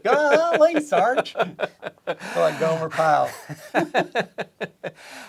Golly, Sarge. Like Gomer Pyle.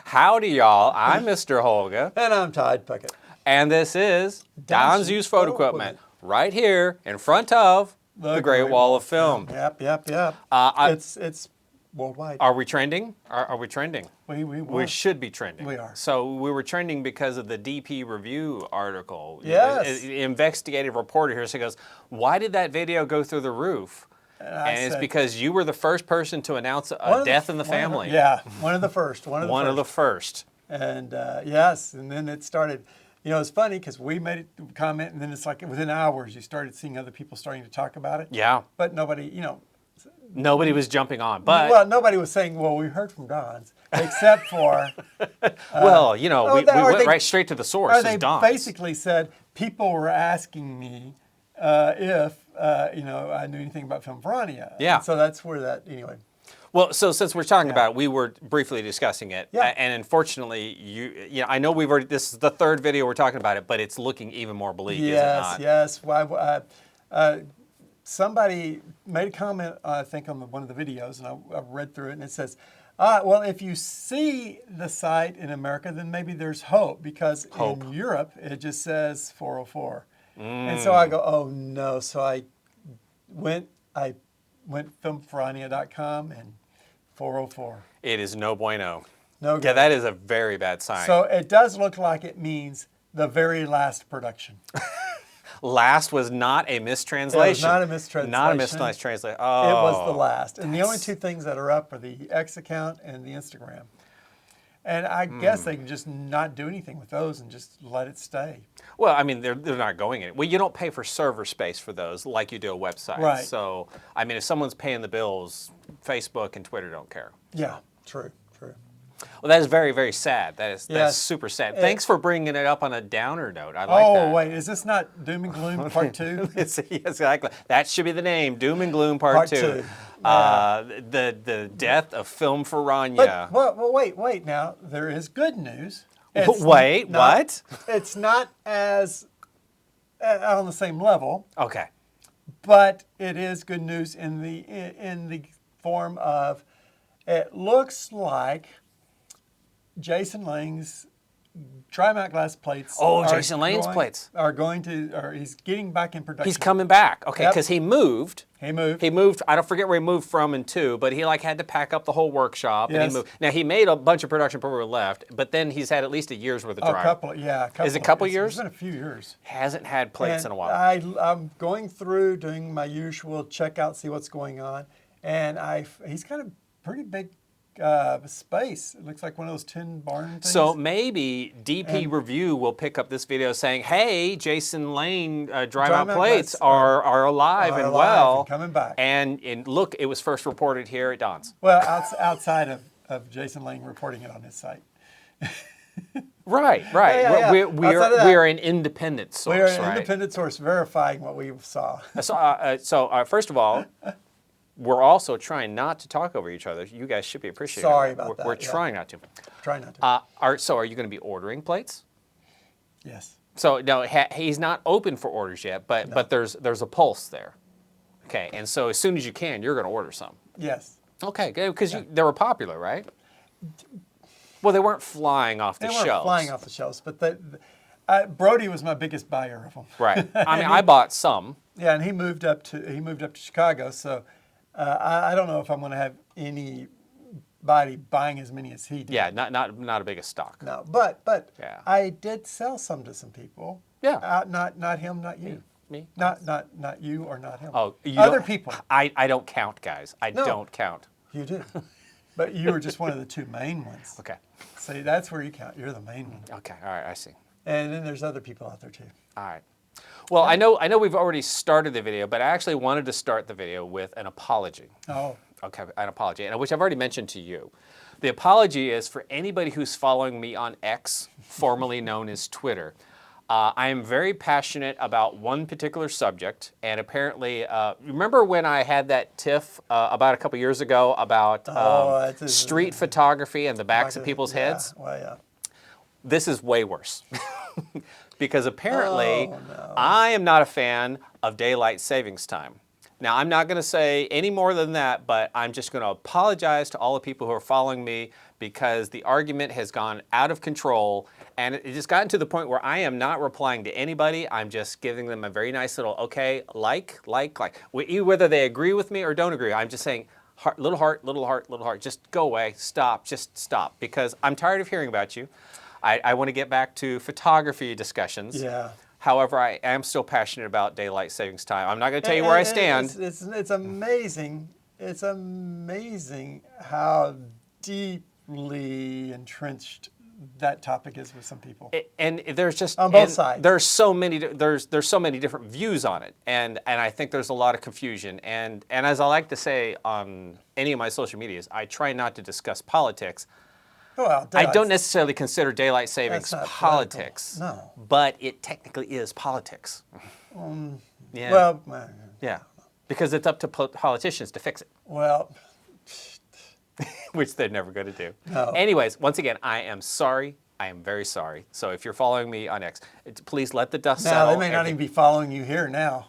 Howdy, y'all. I'm Mr. Holga. And I'm Todd Puckett. And this is Don's Used Photo Equipment, right here in front of the Great Wall of Film. Yep. It's worldwide. Are we trending? Are we trending? We should be trending. We are. So we were trending because of the DP review article. Yes. The investigative reporter here goes, why did that video go through the roof? And it's because you were the first person to announce a death in the family. One of the first. One of the first. And yes, and then it started. You know, it's funny because we made a comment, and then it's like within hours you started seeing other people starting to talk about it. Yeah. But nobody, Nobody was jumping on, but... Well, nobody was saying, well, we heard from Don's, except for... well, we went right straight to the source. Or they basically said, people were asking me if, I knew anything about film Ferrania. Yeah. And so that's where that, anyway. Well, so since we're talking about it, we were briefly discussing it. Yeah. And unfortunately, I know this is the third video we're talking about it, but it's looking even more bleak, is it not? Yes. Somebody made a comment, I think, on one of the videos, and I read through it, and it says, well, if you see the site in America, then maybe there's hope, because in Europe, it just says 404. And so I go, oh, no. So I went filmferrania.com, and 404. It is no bueno. No good. Yeah, that is a very bad sign. So it does look like it means the very last production. Last was not a mistranslation. It was not a mistranslation. Not a mistranslation. Oh. It was the last. And the only two things that are up are the X account and the Instagram. And I guess they can just not do anything with those and just let it stay. Well, I mean, they're not going in. Well, you don't pay for server space for those like you do a website. Right. So, I mean, if someone's paying the bills, Facebook and Twitter don't care. Yeah, true. Well, that is very, very sad. That's super sad. Thanks for bringing it up on a downer note. I like that. Oh, wait, is this not Doom and Gloom Part 2? Yes, exactly. That should be the name, Doom and Gloom Part 2. Yeah. The death of film Ferrania. But wait now. There is good news. What? It's not as on the same level. Okay. But it is good news in the form of, it looks like Jason Lang's tri-mount glass plates. Oh, Jason Lang's plates he's getting back in production. He's coming back. Okay, because he moved. He moved. I don't forget where he moved from and to, but he had to pack up the whole workshop. Yes. And he moved. Now he made a bunch of production before we left, but then he's had at least a year's worth of drive. Is it a couple years? It's been a few years. Hasn't had plates in a while. I'm going through doing my usual checkout, see what's going on, and he's got a pretty big space. It looks like one of those tin barn things. So maybe DP Review will pick up this video saying, hey, Jason Lane dry-mount plates are alive and well. And coming back. And look, it was first reported here at Don's. Well, outside of Jason Lane reporting it on his site. Right. Yeah. We are an independent source, We are an independent source verifying what we saw. So first of all, we're also trying not to talk over each other. You guys should be appreciative. Sorry about that. We're trying not to. Try not to. So are you going to be ordering plates? Yes. So no, he's not open for orders yet, but there's a pulse there. Okay, and so as soon as you can, you're going to order some. Yes. Okay, good, because they were popular, right? Well, they weren't flying off the shelves. They weren't flying off the shelves, but Brody was my biggest buyer of them. Right. I mean, I bought some. Yeah, and he moved up to Chicago, so I don't know if I'm going to have anybody buying as many as he did. Yeah, not a big a stock. No, but yeah. I did sell some to some people. Yeah. Not him, not you. Me? Not you or not him. Oh, other people. I don't count, guys. I don't count. You do. But you were just one of the two main ones. Okay. See, that's where you count. You're the main one. Okay. All right. I see. And then there's other people out there too. All right. Well, I know we've already started the video, but I actually wanted to start the video with an apology. Oh. Okay, an apology, which I've already mentioned to you. The apology is for anybody who's following me on X, formerly known as Twitter. I am very passionate about one particular subject, and apparently, remember when I had that tiff about a couple years ago about street photography and the backs of people's heads? Well, yeah. This is way worse. Because apparently, I am not a fan of daylight savings time. Now, I'm not going to say any more than that, but I'm just going to apologize to all the people who are following me because the argument has gone out of control, and it just gotten to the point where I am not replying to anybody. I'm just giving them a very nice little, okay, like. Whether they agree with me or don't agree, I'm just saying, heart, little heart, little heart, little heart. Just go away. Stop. Just stop. Because I'm tired of hearing about you. I want to get back to photography discussions. Yeah. However, I am still passionate about daylight savings time. I'm not going to tell you where I stand. It's amazing. It's amazing how deeply entrenched that topic is with some people. And there's just on both sides. There's so many different views on it, and I think there's a lot of confusion. And as I like to say on any of my social medias, I try not to discuss politics. Well, I don't necessarily consider daylight savings politics, no, but it technically is politics. Yeah. Well, yeah, because it's up to politicians to fix it. Well, which they're never going to do. No. Anyways, once again, I am sorry. I am very sorry. So if you're following me on X, please let the dust settle. They may not even be following you here now.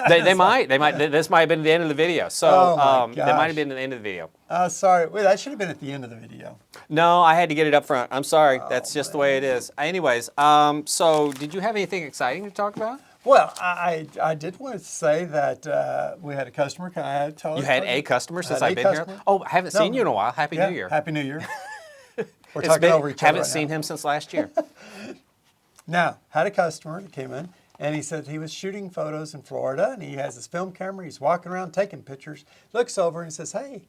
They might. This might have been the end of the video. So that might have been the end of the video. Sorry. Wait, that should have been at the end of the video. No, I had to get it up front. I'm sorry. That's just the way it is. Anyways, so did you have anything exciting to talk about? Well, I did want to say that we had a customer. Can I tell you had a customer since I've been here? Oh, I haven't seen you in a while. Happy New Year. Happy New Year. We're talking over each other. Haven't seen him since last year. Now, had a customer that came in, and he said he was shooting photos in Florida, and he has his film camera. He's walking around taking pictures, looks over and says, hey,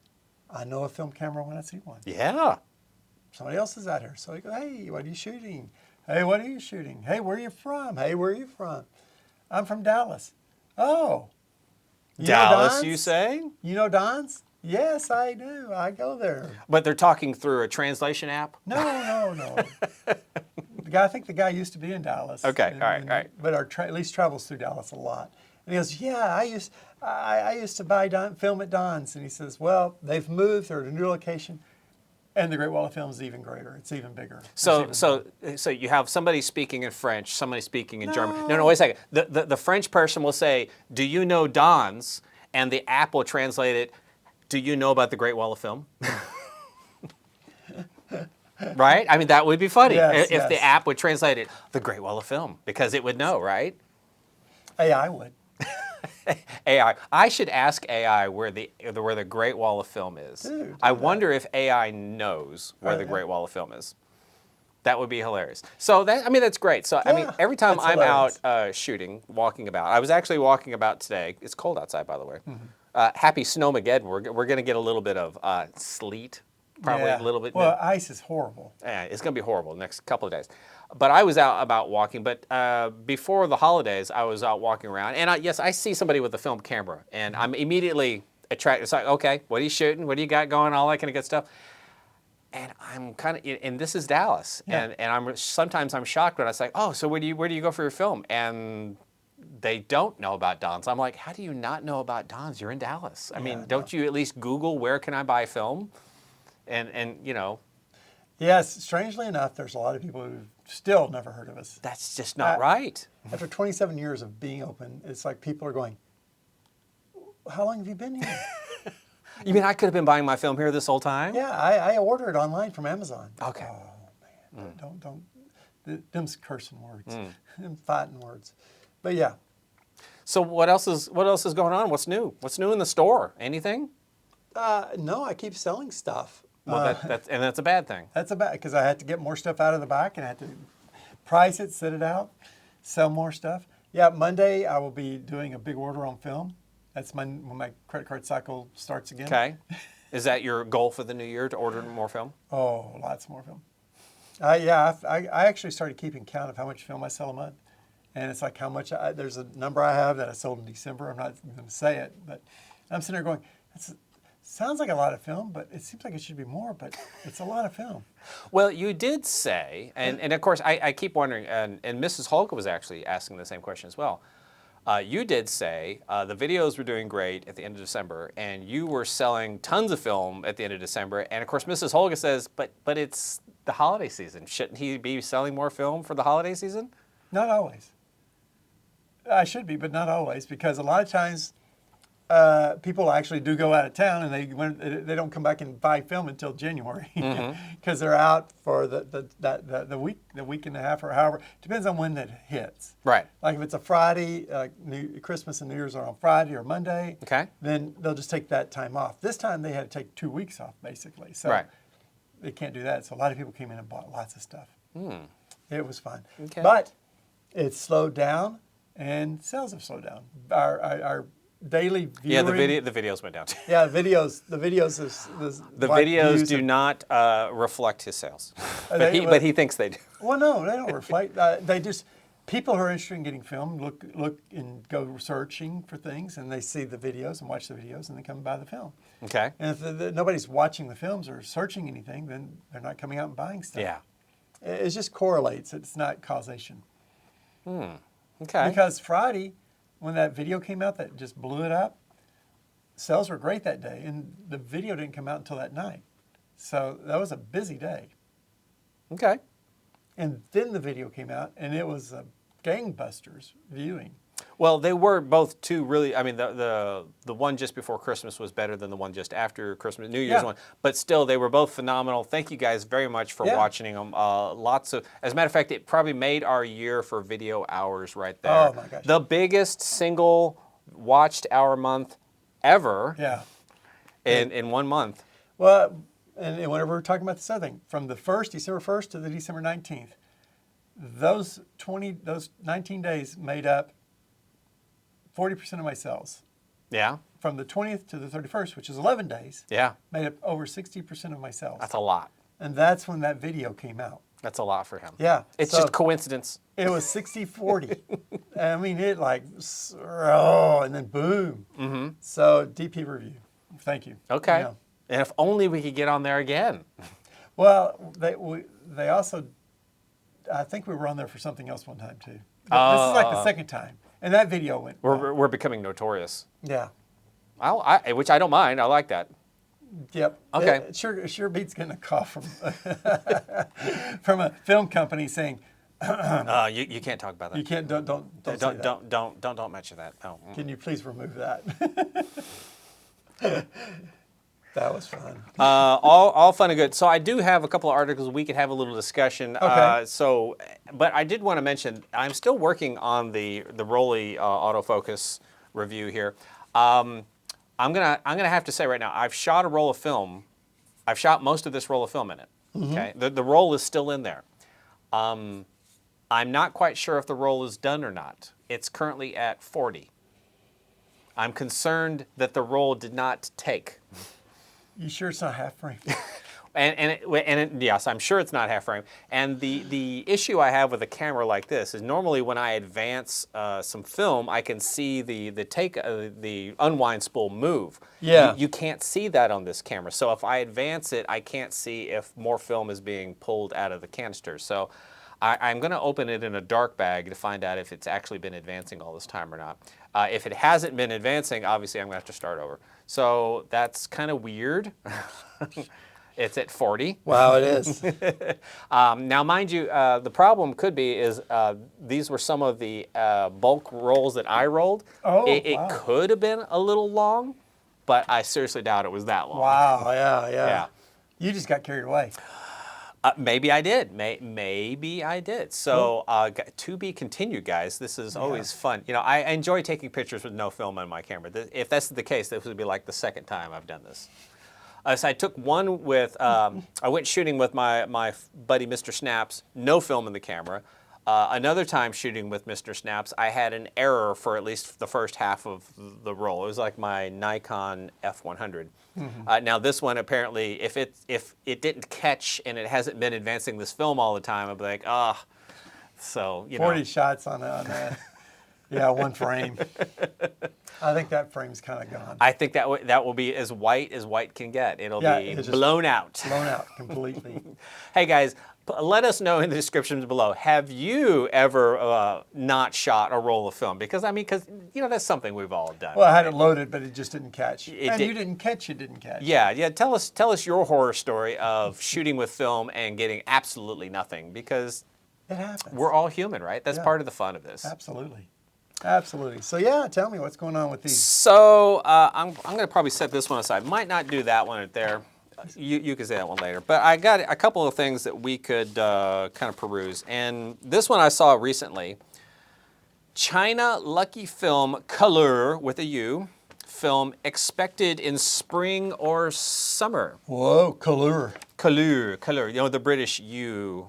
I know a film camera when I see one. Yeah. Somebody else is out here. So he goes, hey, what are you shooting? Hey, what are you shooting? Hey, where are you from? Hey, where are you from? I'm from Dallas. Oh. Dallas, you say? You know Don's? Yes, I do. I go there. But they're talking through a translation app? No. I think the guy used to be in Dallas. Okay, all right. But at least travels through Dallas a lot. And he goes, yeah, I used to buy film at Don's. And he says, well, they've moved. They're at a new location. And the Great Wall of Film is even greater. It's even bigger. So you have somebody speaking in French, somebody speaking in German. No, wait a second. The French person will say, do you know Don's? And the app will translate it, do you know about the Great Wall of Film? Right? I mean, that would be funny if the app would translate it, the Great Wall of Film, because it would know, right? AI would. AI. I should ask AI where the Great Wall of Film is. Dude, I wonder if AI knows where the Great Wall of Film is. That would be hilarious. So that's great. So every time I'm out shooting, walking about. I was actually walking about today. It's cold outside, by the way. Mm-hmm. Happy Snowmageddon. We're going to get a little bit of sleet, probably a little bit. Well, ice is horrible. Yeah, it's going to be horrible the next couple of days. But I was out about walking. But before the holidays, I was out walking around. And yes, I see somebody with a film camera. And I'm immediately attracted. It's like, okay, what are you shooting? What do you got going? All that kind of good stuff. And I'm kind of, and this is Dallas. Yeah. And sometimes I'm shocked when I say, oh, so where do you go for your film? And they don't know about Don's. I'm like, how do you not know about Don's? You're in Dallas. I mean, don't you at least Google where can I buy film? And you know. Yes, strangely enough, there's a lot of people who've still never heard of us. That's just not right. After 27 years of being open, it's like people are going, how long have you been here? You mean I could have been buying my film here this whole time? Yeah, I order it online from Amazon. Okay. Oh, man. Don't. Them's cursing words. Them fighting words. But yeah. So what else is going on? What's new? What's new in the store? Anything? No, I keep selling stuff. Well, that's a bad thing. That's a bad, because I had to get more stuff out of the back and I had to price it, set it out, sell more stuff. Yeah, Monday I will be doing a big order on film. That's when my credit card cycle starts again. Okay. Is that your goal for the new year, to order more film? Oh, lots more film. I actually started keeping count of how much film I sell a month. And it's like how much, there's a number I have that I sold in December. I'm not going to say it, but I'm sitting there going, sounds like a lot of film, but it seems like it should be more, but it's a lot of film. Well, you did say, and of course I keep wondering, and Mrs. Holga was actually asking the same question as well. You did say the videos were doing great at the end of December, and you were selling tons of film at the end of December. And of course, Mrs. Holga says, but it's the holiday season. Shouldn't he be selling more film for the holiday season? Not always. I should be, but not always, because a lot of times people actually do go out of town, and they don't come back and buy film until January because they're out for the week and a half or however. Depends on when that hits. Right. Like if it's a Friday, Christmas and New Year's are on Friday or Monday. Okay. Then they'll just take that time off. This time they had to take 2 weeks off basically. So Right. they can't do that. So a lot of people came in and bought lots of stuff. It was fun. Okay. But it slowed down, and sales have slowed down. Our daily viewing. Yeah, the videos went down. Yeah, the videos The videos do not reflect his sales, but he thinks they do. Well, no, they don't reflect. They just people who are interested in getting film look and go searching for things, and they see the videos and watch the videos, and they come and buy the film. Okay. And if nobody's watching the films or searching anything, then they're not coming out and buying stuff. Yeah. It just correlates. It's not causation. Okay. Because Friday, when that video came out that just blew it up, sales were great that day, and the video didn't come out until that night. So that was a busy day. Okay. And then the video came out, and it was a gangbusters viewing. Well, they were both two really. I mean, the one just before Christmas was better than the one just after Christmas, New Year's one. But still, they were both phenomenal. Thank you guys very much for watching them. Lots of, as a matter of fact, it probably made our year for video hours right there. Oh my gosh! The biggest single watched hour month ever. Yeah. In 1 month. Well, and whenever we're talking about this other thing, from the December 1st to the December 19th, those 19 days made up 40% of my sales. Yeah. From the 20th to the 31st, which is 11 days, Yeah. made up over 60% of my sales. That's a lot. And that's when that video came out. That's a lot for him. Yeah. It's so just coincidence. it was 60-40. I mean, it like, and then boom. Mm-hmm. So DP review. Thank you. Okay. Yeah. And if only we could get on there again. Well, they also, I think we were on there for something else one time too. But this is like the second time. And that video went. We're becoming notorious. Yeah. Which I don't mind. I like that. Yep. Okay. It sure beats getting a call from from a film company saying, You can't talk about that. you can't don't say that. Don't mention that. No. Can you please remove that? That was fun. All fun and good. So I do have a couple of articles we could have a little discussion. Okay. But I did want to mention I'm still working on the Rolly autofocus review here. I'm gonna have to say right now I've shot a roll of film. I've shot most of this roll of film in it. Okay. The roll is still in there. I'm not quite sure if the roll is done or not. It's currently at 40. I'm concerned that the roll did not take. You sure it's not half frame? Yes, I'm sure it's not half frame. And the issue I have with a camera like this is normally when I advance some film, I can see the unwind spool move. Yeah. You can't see that on this camera. So if I advance it, I can't see if more film is being pulled out of the canister. So I'm going to open it in a dark bag to find out if it's actually been advancing all this time or not. If it hasn't been advancing, obviously I'm going to have to start over. So that's kind of weird. It's at 40. Wow, it is. Now, mind you, the problem could be is these were some of the bulk rolls that I rolled. Oh, It wow. could have been a little long, but I seriously doubt it was that long. Wow, yeah. Yeah. You just got carried away. Maybe I did. Maybe I did. So to be continued, guys. This is always fun. You know, I enjoy taking pictures with no film on my camera. If that's the case, this would be like the second time I've done this. So I took one with, I went shooting with my buddy Mr. Snaps, no film in the camera. Another time shooting with Mr. Snaps, I had an error for at least the first half of the roll. It was like my Nikon F100. Now this one apparently, if it didn't catch and it hasn't been advancing this film all the time, I'd be like, so, you know. 40 shots on that. Yeah, one frame. I think that frame's kind of gone. I think that will be as white can get. It'll be just blown out. Blown out completely. Hey guys, let us know in the descriptions below. Have you ever not shot a roll of film? Because you know that's something we've all done. Well, I had it loaded, but it just didn't catch. You didn't catch. Yeah. Tell us your horror story of shooting with film and getting absolutely nothing, because It happens. we're all human, right? That's part of the fun of this. Absolutely. Absolutely. So yeah, tell me what's going on with these. So I'm going to probably set this one aside. Might not do that one right there. You can say that one later. But I got a couple of things that we could kind of peruse. And this one I saw recently. China Lucky Film Color with a U. Film expected in spring or summer. Whoa, color. Color. You know, the British U.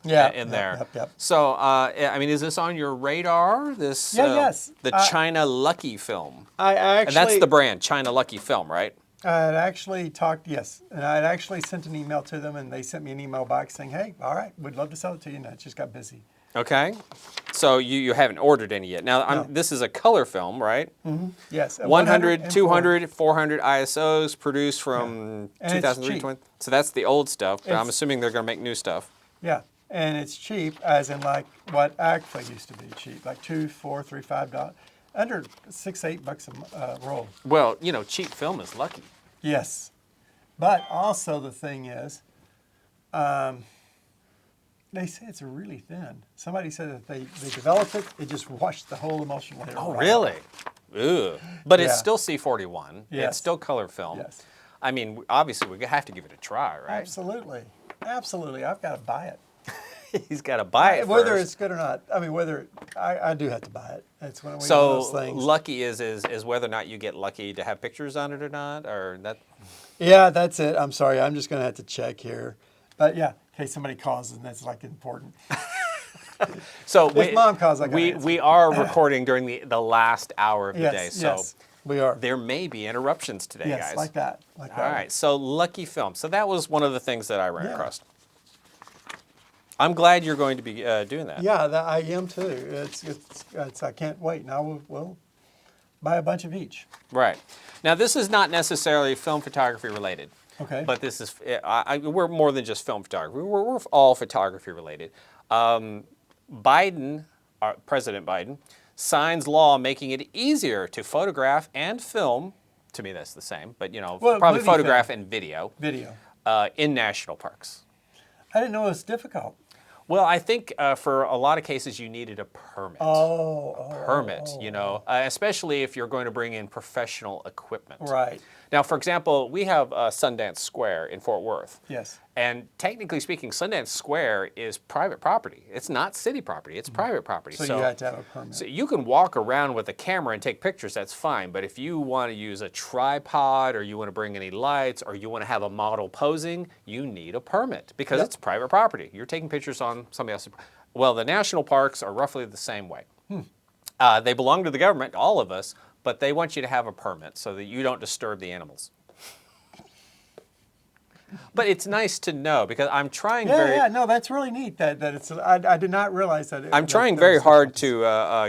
Yeah, in there. Yep. So, I mean, is this on your radar? This, yes. the China Lucky Film. I actually. And that's the brand, China Lucky Film, right? I had actually talked, yes, and I had actually sent an email to them, and they sent me an email back saying, "Hey, all right, we'd love to sell it to you." And I just got busy. Okay. So you haven't ordered any yet. Now, No. this is a color film, right? Mm-hmm. Yes. 100, 200, 400 ISOs produced from And 2003. it's cheap. So that's the old stuff, but I'm It's- assuming they're going to make new stuff. Yeah, and it's cheap, as in like what AGFA used to be cheap, like $2, $4, $3, $5, under $6, $8 a roll. Well, you know, cheap film is lucky. Yes, but also the thing is, they say it's really thin. Somebody said that they developed it, it just washed the whole emulsion layer. Oh, right really? Ugh. But it's Yeah. still C41. Yes. It's still color film. Yes. I mean, obviously, we have to give it a try, right? Absolutely. Absolutely. I've got to buy it. He's got to buy it Whether first. it's good or not. I mean, I do have to buy it. It's one of So those things. lucky is whether or not you get lucky to have pictures on it or not, or that. Yeah, that's it. I'm sorry. I'm just going to have to check here. But yeah, in case somebody calls and that's like important. So If Mom calls, I gotta we answer. we are recording during the last hour of the Yes, day, so yes, we are. there may be interruptions today, Yes, guys. like that. Like All that. right, so lucky film. So that was one of the things that I ran Yeah. across. I'm glad you're going to be doing that. Yeah, I am too. It's I can't wait. Now we'll buy a bunch of each. Right. Now, this is not necessarily film photography related. Okay. But this is, we're more than just film photography. We're all photography related. President Biden, signs law making it easier to photograph and film. To me, that's the same, but you know, Well, probably movie photograph film. and video Video. in national parks. I didn't know it was difficult. Well, I think for a lot of cases you needed a permit. Permit, you know, especially if you're going to bring in professional equipment. Right. Now, for example, we have Sundance Square in Fort Worth. Yes. And technically speaking, Sundance Square is private property. It's not city property, it's private property. So you had to have a permit. So you can walk around with a camera and take pictures, that's fine. But if you want to use a tripod or you want to bring any lights or you want to have a model posing, you need a permit because Yep. it's private property. You're taking pictures on somebody else's. Well, the national parks are roughly the same way. They belong to the government, all of us, but they want you to have a permit so that you don't disturb the animals. But it's nice to know because I'm trying No, that's really neat. That it's. I did not realize that. I'm trying very hard to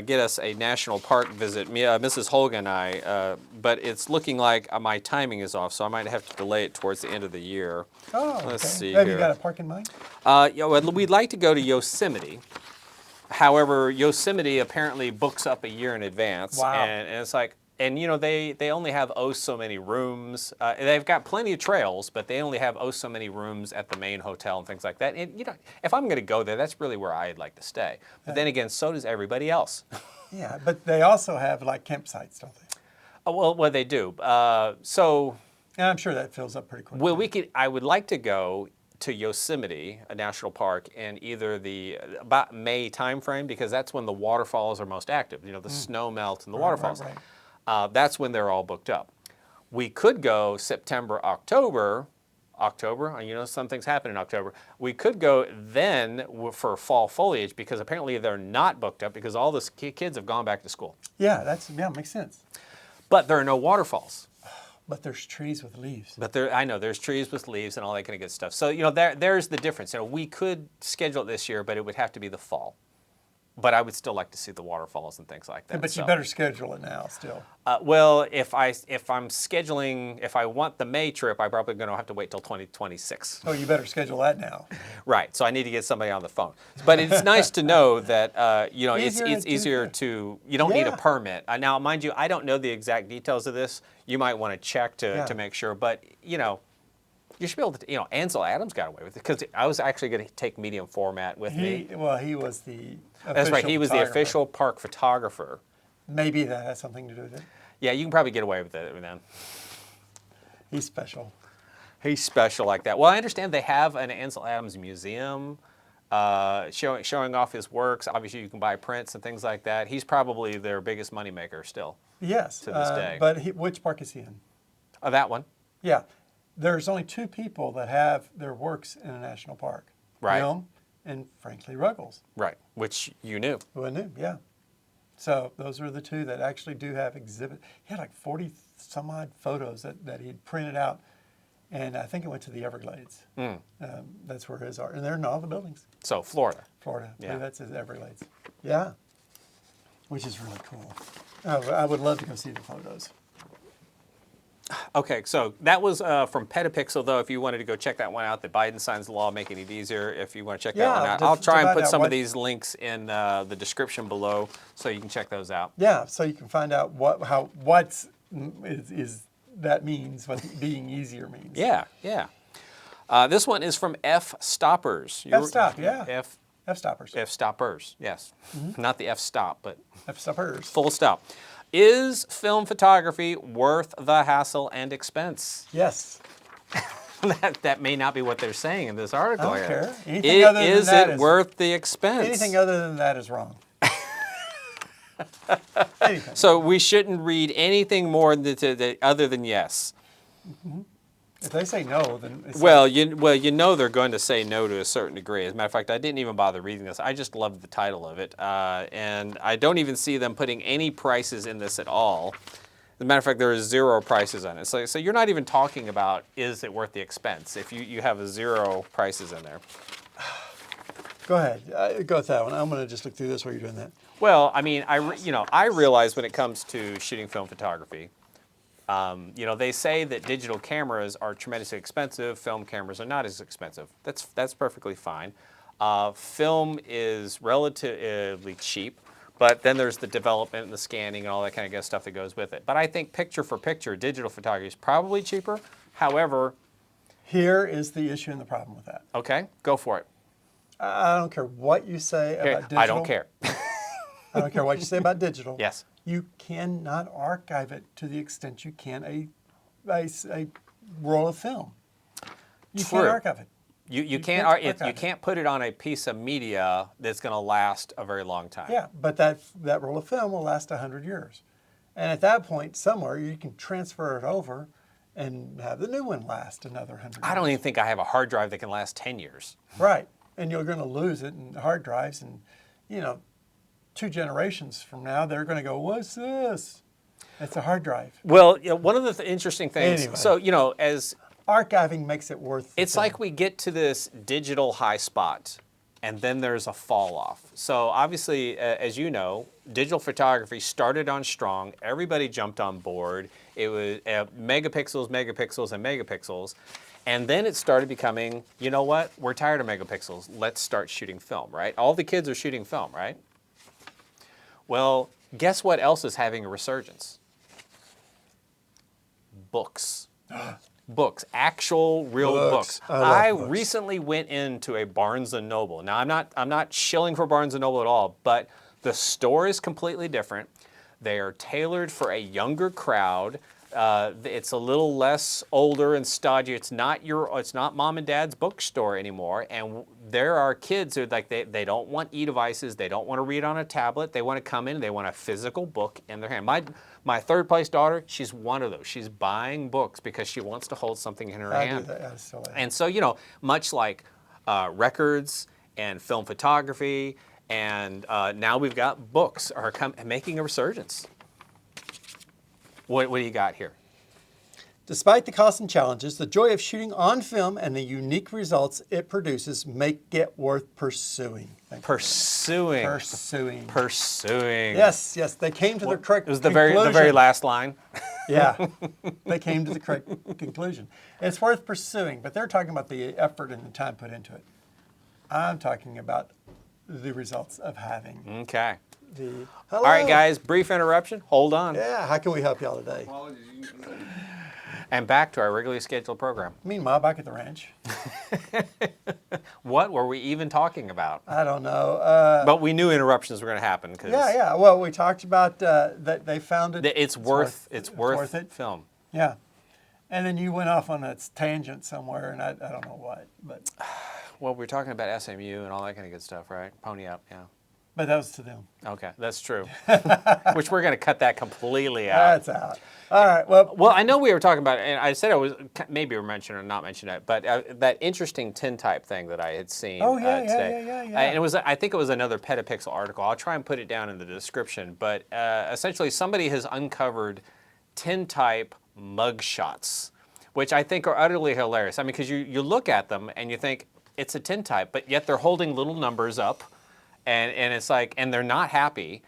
get us a national park visit, Mrs. Holga and I, but it's looking like my timing is off, so I might have to delay it towards the end of the year. Oh, okay. Let's see Have here. you got a park in mind? Yeah, well, we'd like to go to Yosemite. However, Yosemite apparently books up a year in advance, Wow. and it's like, and you know they only have so many rooms. They've got plenty of trails, but they only have so many rooms at the main hotel and things like that. And you know, if I'm going to go there, that's really where I'd like to stay. But then again, so does everybody else. Yeah, but they also have like campsites, don't they? Well, they do. So, And I'm sure that fills up pretty quickly. well, I would like to go to Yosemite, a national park, in either the about May timeframe because that's when the waterfalls are most active. You know, the snow melts and the waterfalls. Right. That's when they're all booked up. We could go September, October. You know, some things happen in October. We could go then for fall foliage because apparently they're not booked up because all the kids have gone back to school. Yeah, makes sense. But there are no waterfalls. But there's trees with leaves. But I know there's trees with leaves and all that kind of good stuff. So you know, there's the difference. You know, we could schedule it this year, but it would have to be the fall. But I would still like to see the waterfalls and things like that. But you better schedule it now still. Well, if I'm scheduling, if I want the May trip, I'm probably going to have to wait till 2026. Oh, you better schedule that now. Right. So I need to get somebody on the phone. But it's nice to know that you know it's Easier easier to- to you don't need a Yeah. permit. Now, mind you, I don't know the exact details of this. You might want to check to make sure. But you know, you should be able to. You know, Ansel Adams got away with it because I was actually going to take medium format with me. He was the. That's right. He was the photographer. official park photographer. Maybe that has something to do with it. Yeah, you can probably get away with it then. He's special. He's special like that. Well, I understand they have an Ansel Adams museum showing off his works. Obviously, you can buy prints and things like that. He's probably their biggest moneymaker still. Yes. To this day. But which park is he in? That one. Yeah. There's only 2 people that have their works in a national park. Right. Him and frankly Ruggles. Right, which you knew. Who I knew, yeah. So those are the 2 that actually do have exhibit. He had like 40 some odd photos that he'd printed out. And I think it went to the Everglades. That's where his art. And they're in all the buildings. So, Florida. Florida. Yeah. That's his Everglades. Yeah. Which is really cool. I would love to go see the photos. Okay, so that was from Petapixel, though. If you wanted to go check that one out, that Biden signs the law, making it easier. If you want to check that one out, I'll try and put some of these links in the description below so you can check those out. Yeah, so you can find out what that means, what being easier means. Yeah, yeah. This one is from F Stoppers. F-stop, yeah. F-stoppers. F Stoppers, yes. Not the F Stop, but F-stoppers. full stop. Is film photography worth the hassle and expense? Yes. that may not be what they're saying in this article. I don't here. care. Anything other than Is that it worth the expense? Anything other than that is wrong. Anything. So we shouldn't read anything more other than yes. If they say no, then it's Well, you know they're going to say no to a certain degree. As a matter of fact, I didn't even bother reading this. I just loved the title of it, and I don't even see them putting any prices in this at all. As a matter of fact, there is 0 prices on it. So you're not even talking about is it worth the expense if you have a 0 prices in there. Go ahead. Go with that one. I'm going to just look through this while you're doing that. Well, I mean, I realize when it comes to shooting film photography, they say that digital cameras are tremendously expensive. Film cameras are not as expensive. That's perfectly fine. Film is relatively cheap, but then there's the development and the scanning and all that kind of good stuff that goes with it. But I think picture for picture, digital photography is probably cheaper. However, here is the issue and the problem with that. Okay, go for it. I don't care what you say about digital. I don't care. I don't care what you say about digital. Yes. You cannot archive it to the extent you can a roll of film. You True. can't archive it. You can't put it on a piece of media that's going to last a very long time. Yeah, but that roll of film will last 100 years. And at that point, somewhere, you can transfer it over and have the new one last another 100 years. I don't even think I have a hard drive that can last 10 years. Right. And you're going to lose it in hard drives. And, 2 generations from now, they're going to go, what's this? It's a hard drive. Well, one of the interesting things, Anyway. so, as archiving makes it worth it's like we get to this digital high spot, and then there's a fall off. So obviously, as you know, digital photography started on strong. Everybody jumped on board. It was megapixels, megapixels, and megapixels. And then it started becoming, you know what? We're tired of megapixels. Let's start shooting film, right? All the kids are shooting film, right? Well, guess what else is having a resurgence? Books. Books, actual real books. I books. recently went into a Barnes & Noble. Now, I'm not shilling for Barnes & Noble at all, but the store is completely different. They are tailored for a younger crowd. It's a little less older and stodgy. It's not mom and dad's bookstore anymore. And there are kids who they don't want e-devices. They don't want to read on a tablet. They want to come in. They want a physical book in their hand. My third place daughter, she's one of those. She's buying books because she wants to hold something in her hand. And so much like records and film photography, and now we've got books are making a resurgence. What do you got here? Despite the costs and challenges, the joy of shooting on film and the unique results it produces make it worth pursuing. Pursuing. Yes, they came to the correct conclusion. It was the very last line. Yeah, they came to the correct conclusion. It's worth pursuing, but they're talking about the effort and the time put into it. I'm talking about the results of having. Okay. Hello. All right, guys, brief interruption. Hold on. Yeah, how can we help y'all today? And back to our regularly scheduled program. Meanwhile, back at the ranch. What were we even talking about? I don't know. But we knew interruptions were going to happen. Yeah. Well, we talked about that they found it. It's worth it. film. Yeah. And then you went off on a tangent somewhere, and I don't know what. But Well, we're talking about SMU and all that kind of good stuff, right? Pony up, yeah. But that was to them. Okay, that's true. Which we're going to cut that completely out. That's out. All right. Well, I know we were talking about, and I said I was maybe mention or not mention it, but that interesting tintype thing that I had seen today. Yeah. And it was, I think it was another Petapixel article. I'll try and put it down in the description. But essentially, somebody has uncovered tintype mugshots, which I think are utterly hilarious. I mean, because you look at them and you think it's a tintype, but yet they're holding little numbers up, and it's like, and they're not happy.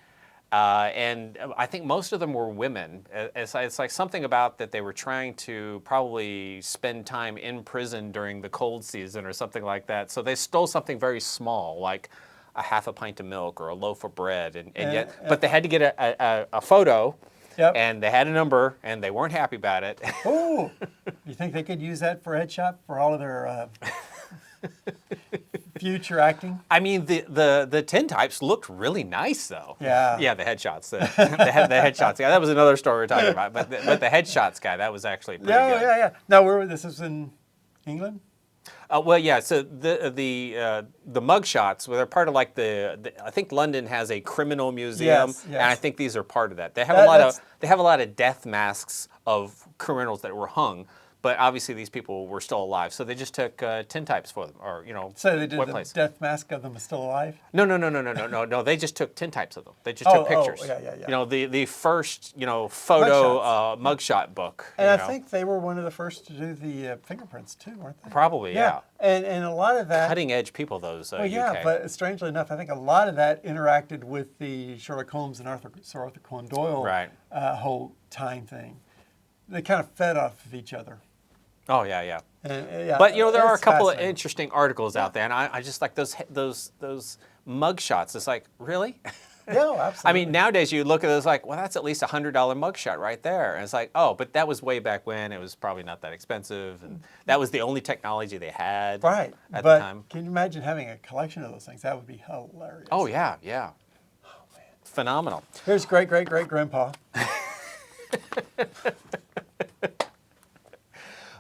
And I think most of them were women. It's like something about that they were trying to probably spend time in prison during the cold season or something like that. So they stole something very small, like a half a pint of milk or a loaf of bread, but they had to get a photo. Yep. And they had a number, and they weren't happy about it. Oh, you think they could use that for headshot for all of their future acting? I mean, the tintypes looked really nice, though. Yeah. Yeah, the headshots. The headshots guy. That was another story we're talking about. But the headshots guy, that was actually pretty good. Yeah. Now, this is in England? Well, yeah. So the mugshots, well, they're part of like I think London has a criminal museum, Yes. and I think these are part of that. They have a lot of death masks of criminals that were hung, but obviously these people were still alive, so they just took tintypes for them, or So they did what the place? death mask of them is still alive? No. They just took tintypes of them. They just took pictures. Yeah. The first photo mugshot book. And I think they were one of the first to do the fingerprints too, weren't they? Probably, yeah. And a lot of that. Cutting edge people, those Well, UK. yeah, but strangely enough, I think a lot of that interacted with the Sherlock Holmes and Sir Arthur Conan Doyle whole time thing. They kind of fed off of each other. Oh yeah. And, But there are a couple of fascinating. interesting articles out there, and I just like those mugshots. It's like, really? Yeah, absolutely. I mean, nowadays you look at those like, well, that's at least $100 mugshot right there, and it's like, oh, but that was way back when. It was probably not that expensive, and that was the only technology they had right. at but the time. Can you imagine having a collection of those things? That would be hilarious. Oh yeah. Oh man, phenomenal. Here's great-great-great-grandpa.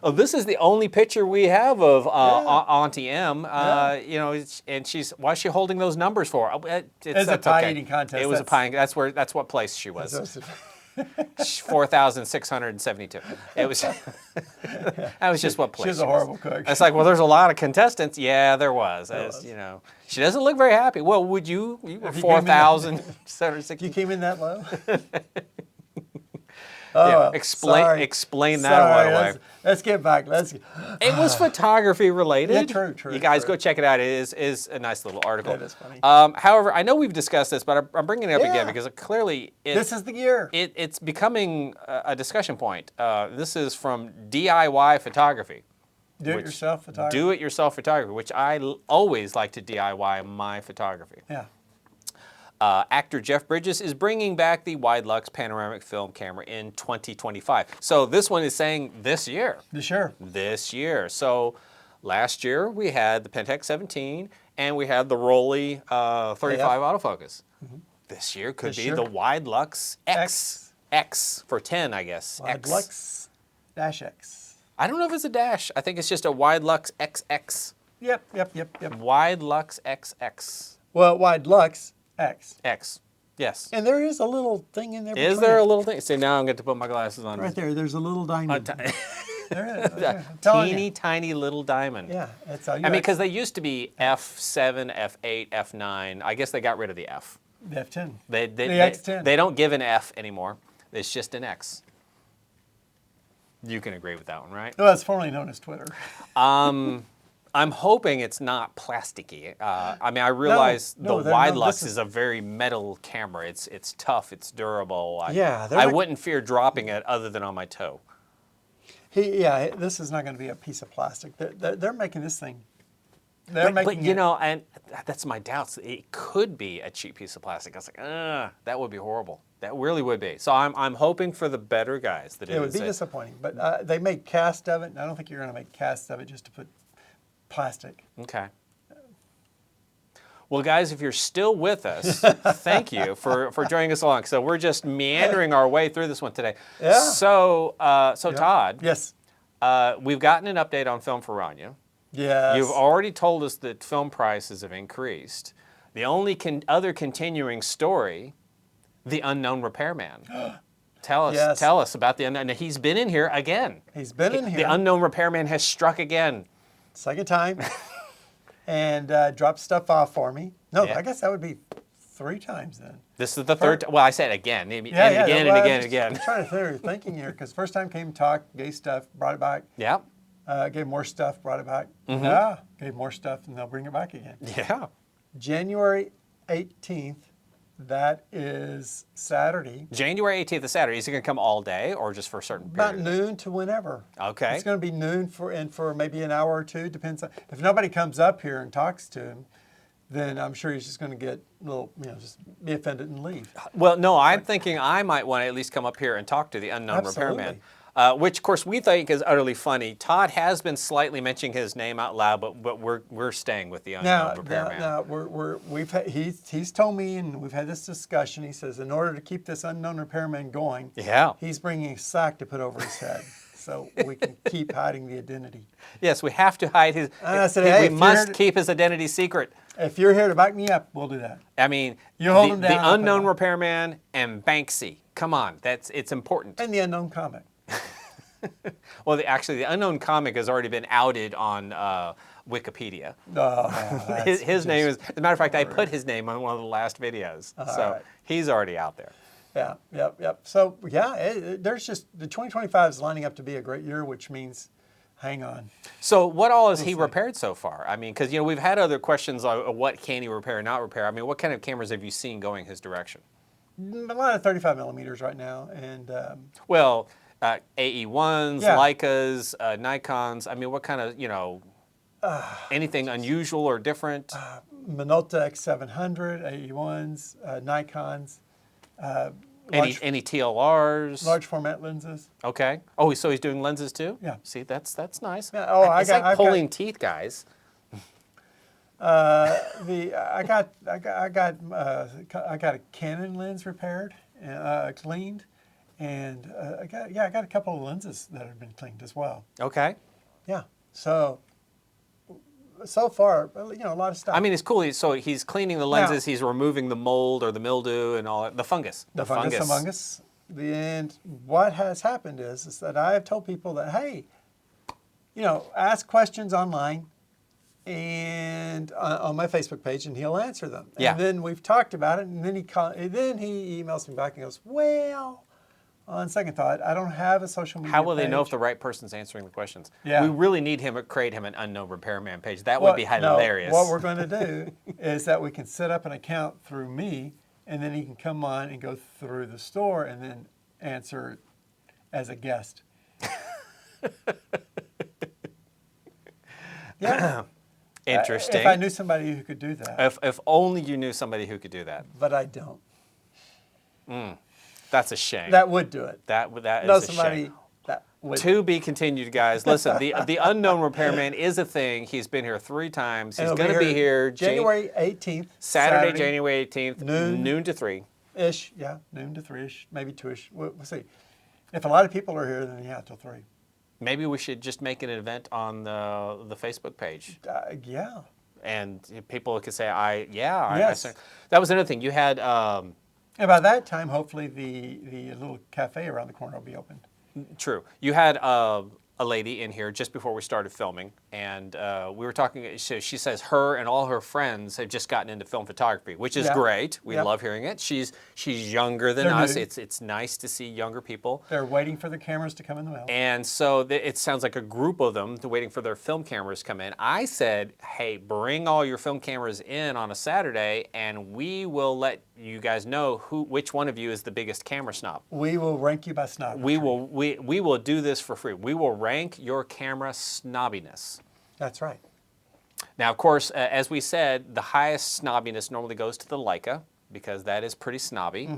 Oh, this is the only picture we have of Auntie M. And why is she holding those numbers for? It's a pie eating contest. It was a pie. That's what place she was. 4,672. It was. That was just what place. She was a horrible cook. It's like, well, there's a lot of contestants. Yeah, there was. She doesn't look very happy. Well, would you? You were 4,760. You came in that low. Explain that one away. Let's get back. It was photography related. Yeah, true. You guys go check it out. It is a nice little article. That is funny. However, I know we've discussed this, but I'm bringing it up again because this is the year. It's becoming a discussion point. This is from DIY photography. Do-it-yourself photography. Do-it-yourself photography, which I always like to DIY my photography. Yeah. Actor Jeff Bridges is bringing back the Widelux panoramic film camera in 2025. So this one is saying this year. This year. So last year we had the Pentax 17 and we had the Rolly 35 autofocus. Mm-hmm. This year could be the Widelux X for 10, I guess. Widelux -X. I don't know if it's a dash. I think it's just a Widelux XX. Yep. Widelux XX. Well, Widelux X. Yes. And there is a little thing in there. Is there a little thing? See, now I'm going to put my glasses on. Right there. There's a little diamond. There is. A tiny little diamond. Yeah. I mean, because they used to be F7, F8, F9. I guess they got rid of the F. The F10. The X10. They don't give an F anymore. It's just an X. You can agree with that one, right? No, that's formerly known as Twitter. I'm hoping it's not plasticky. I mean, I realize the Widelux is a very metal camera. It's tough. It's durable. I wouldn't fear dropping it other than on my toe. This is not going to be a piece of plastic. They're making this thing. And that's my doubts. It could be a cheap piece of plastic. I was like, that would be horrible. That really would be. So I'm hoping for the better, guys. That It would be disappointing, but they make cast of it, and I don't think you're going to make cast of it just to put plastic. Okay. Well, guys, if you're still with us, thank you for joining us along. So we're just meandering our way through this one today. Yeah. So, Todd. Yes. We've gotten an update on Film Ferrania. Yes. You've already told us that film prices have increased. The only other continuing story, the unknown repairman. Tell us about the unknown. Now, he's been in here again. He's been in here. The unknown repairman has struck again. Second time. And dropped stuff off for me. No, Yeah. I guess that would be 3 times then. This is the third time. Well, I said again. And Yeah, again well, and again I'm and again. just trying to think of thinking here, because first time came, talked, gave stuff, brought it back. Yeah. Gave more stuff, brought it back. Mm-hmm. Yeah, gave more stuff, and they'll bring it back again. Yeah. January 18th, that is Saturday. January 18th is Saturday. Is he going to come all day or just for a certain period? About noon to whenever. Okay. It's going to be noon for maybe an hour or two. Depends on if nobody comes up here and talks to him, then I'm sure he's just going to get a little, just be offended and leave. Well, no, I'm thinking I might want to at least come up here and talk to the unknown repairman. Which, of course, we think is utterly funny. Todd has been slightly mentioning his name out loud, but we're staying with the unknown repairman. Now he's told me, and we've had this discussion. He says in order to keep this unknown repairman going, he's bringing a sack to put over his head, so we can keep hiding the identity. Yes, we have to hide his. I said, hey, we must keep his identity secret. If you're here to back me up, we'll do that. I mean, you hold him down. The unknown repairman and Banksy. Come on, it's important. And the unknown comic. Well, actually, the unknown comic has already been outed on Wikipedia. His name is, as a matter of fact, I put his name on one of the last videos. So he's already out there. Yeah, yep. So, there's just, the 2025 is lining up to be a great year, which means, hang on. So what all has he repaired so far? I mean, because, we've had other questions on what can he repair and not repair. I mean, what kind of cameras have you seen going his direction? A lot of 35 millimeters right now. And AE1s, Leicas, Nikons. I mean, what kind of, anything unusual or different? Minolta X700, AE1s, Nikons. Any TLRs? Large format lenses. Okay. Oh, so he's doing lenses too? Yeah. See, that's nice. Yeah, it's like pulling teeth, guys. I got a Canon lens repaired, cleaned. And I got a couple of lenses that have been cleaned as well. Okay. Yeah. So far, a lot of stuff. I mean, it's cool. So he's cleaning the lenses. He's removing the mold or the mildew and all the fungus. The fungus. And what has happened is that I have told people that, hey, ask questions online and on my Facebook page, and he'll answer them. Yeah. And then we've talked about it, and then he emails me back and goes, well. On second thought, I don't have a social media How will page. they know if the right person's answering the questions? Yeah. We really need him to create him an unknown repairman page. That would be hilarious. No, what we're going to do is that we can set up an account through me, and then he can come on and go through the store and then answer as a guest. Yeah. Interesting. If I knew somebody who could do that. If only you knew somebody who could do that. But I don't. That's a shame. That would do it. That is a shame. That would. To be continued, guys. Listen, the unknown repairman is a thing. He's been here 3 times. He's going to be here January 18th. Saturday, January 18th, noon to 3. Ish, yeah, noon to 3-ish, maybe 2-ish. We'll see. If a lot of people are here, then till 3. Maybe we should just make an event on the Facebook page. Yeah. And people could say, yes. That was another thing. You had... And by that time, hopefully, the little cafe around the corner will be open. True. You had a lady in here just before we started filming, and we were talking. So she says her and all her friends have just gotten into film photography, which is great. We love hearing it. She's younger than us. It's nice to see younger people. They're waiting for the cameras to come in the mail. And so it sounds like a group of them waiting for their film cameras to come in. I said, hey, bring all your film cameras in on a Saturday, and we will let you guys know which one of you is the biggest camera snob. We will rank you by snob. We will do this for free. We will rank your camera snobbiness. That's right. Now, of course, as we said, the highest snobbiness normally goes to the Leica because that is pretty snobby.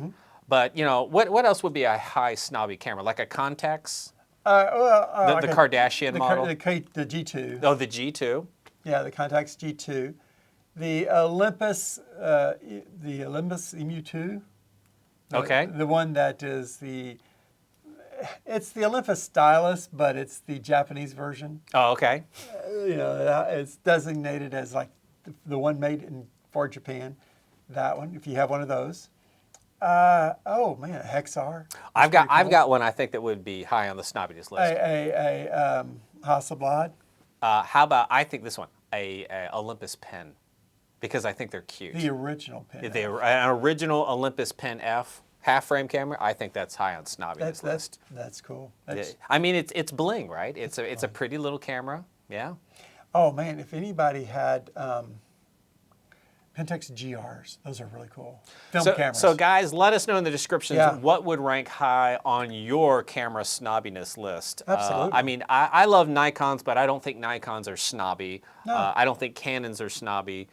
But, you know, what else would be a high snobby camera? Like a Contax? Like The Kardashian model? The G2. Oh, the G2? Yeah, the Contax G2. The Olympus EMU2. Okay. The one that is it's the Olympus stylus, but it's the Japanese version. Oh, okay. You know, it's designated as like the one made for Japan. That one, if you have one of those. Oh man, a Hexar. I've got one I think that would be high on the snobbiness list. A Hasselblad. How about, I think this one, a Olympus pen, because I think they're cute. The original pen. An original Olympus Pen F half-frame camera, I think that's high on snobbiness list. That's cool. I mean, it's bling, right? It's a pretty little camera, yeah. Oh man, if anybody had Pentax GRs, those are really cool. Film cameras. So guys, let us know in the descriptions what would rank high on your camera snobbiness list. Absolutely. I mean, I love Nikons, but I don't think Nikons are snobby. No. I don't think Canons are snobby,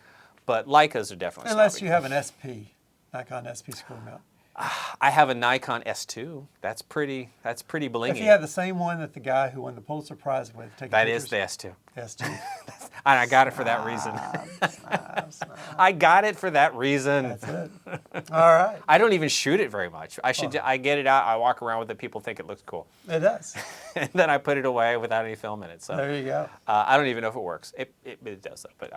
but Leicas are definitely Unless snobby. you have an SP, Nikon SP screw mount. I have a Nikon S2. That's pretty blingy. If you have the same one that the guy who won the Pulitzer Prize with, that is the S2. S2. And I got it for that reason. I got it for that reason. That's it. All right. I don't even shoot it very much. I get it out. I walk around with it. People think it looks cool. It does. And then I put it away without any film in it. So There you go. I don't even know if it works. It does though. But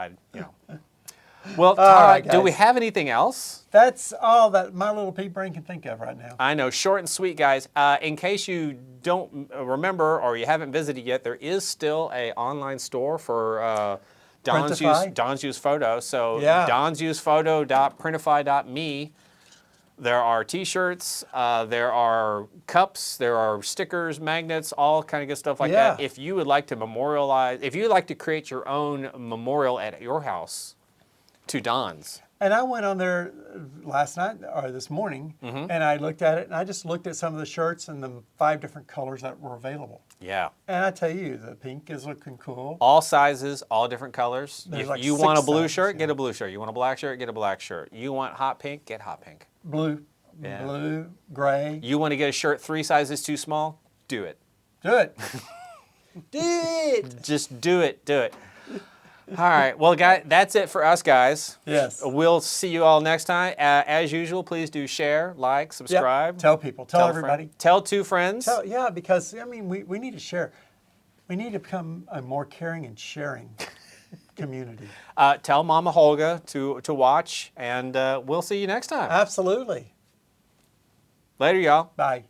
Well, Tara, right, do we guys. have anything else? That's all that my little pea brain can think of right now. I know, short and sweet, guys. In case you don't remember or you haven't visited yet, there is still an online store for Don's Used Photo. So don'susedphoto.printify.me. There are T-shirts, there are cups, there are stickers, magnets, all kind of good stuff like that. If you would like to memorialize, if you would like to create your own memorial at your house to Don's. And I went on there last night or this morning, and I looked at it, and I just looked at some of the shirts and the 5 different colors that were available. Yeah. And I tell you, the pink is looking cool. All sizes, all different colors. There's If like you 6 want a blue sizes, shirt, get a blue shirt. You want a black shirt, get a black shirt. You want hot pink, get hot pink. Blue, Yeah. blue, gray. You want to get a shirt 3 sizes too small? Do it. Do it. Do it. Just do it. Do it. All right. Well, guys, that's it for us, guys. Yes. We'll see you all next time. As usual, please do share, like, subscribe. Yep. Tell people. Tell everybody. Tell 2 friends. Yeah, because, I mean, we need to share. We need to become a more caring and sharing community. Tell Mama Holga to watch, and we'll see you next time. Absolutely. Later, y'all. Bye.